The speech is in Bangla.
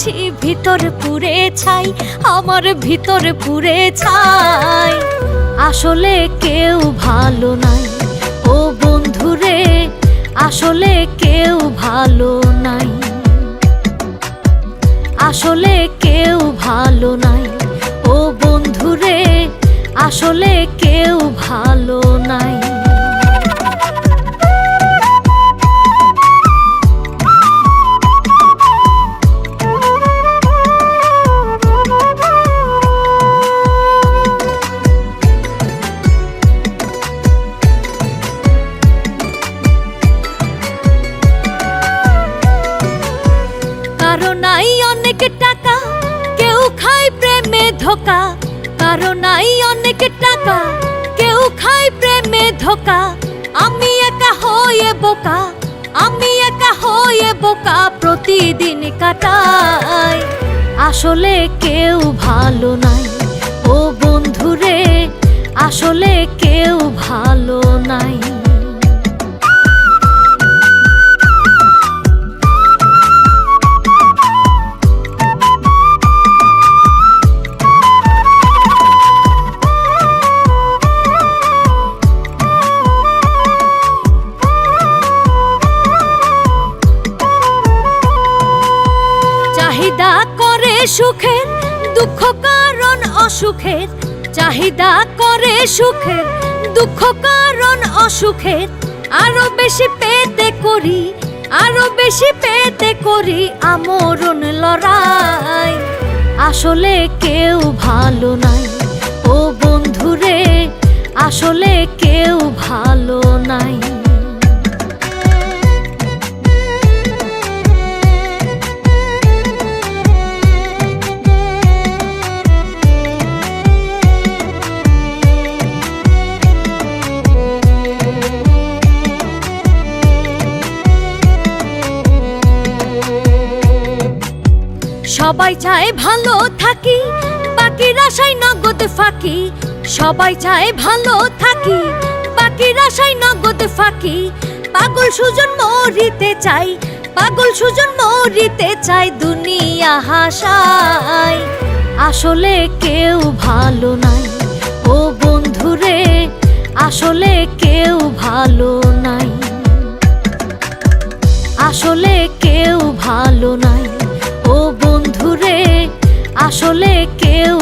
আছি ভিতর পুরে ছাই, আমার ভিতর পুরে ছাই। আসলে কেউ ভালো নাই ও বন্ধুরে, আসলে কেউ ভালো নাই, আসলে কেউ ভালো নাই ও বন্ধুরে, আসলে কেউ ভালো নাই। কারো নাই অনেক টাকা, কেউ খায় প্রেমে ধোকা, কারো নাই অনেক টাকা, কেউ খায় প্রেমে ধোকা। আমি একা হয়ে বোকা, আমি একা হয়ে বোকা প্রতিদিন কাটাই। আসলে কেউ ভালো নাই ও বন্ধুরে, আসলে কেউ ভালো নাই। চাহিদা করে সুখের, দুঃখ কারণ অসুখের, চাহিদা করে সুখের, দুঃখ কারণ অসুখের। আরো বেশি পেতে করি, আরো বেশি পেতে করি আমরণ লড়াই। আসলে কেউ ভালো নাই ও বন্ধুরে, আসলে কেউ ভালো নাই। সবাই চায় ভালো থাকি, বাকির আশায় নগদ ফাঁকি, সবাই চায় ভালো থাকি, বাকির আশায় নগদ ফাঁকি। পাগল সুজন মরিতে চাই, পাগল সুজন মরিতে চাই দুনিয়া হাসায়। আসলে কেউ ভালো নাই ও বন্ধুরে, আসলে কেউ ভালো নাই, আসলে কেউ ভালো নাই ও বন্ধুরে, আসলে কেউ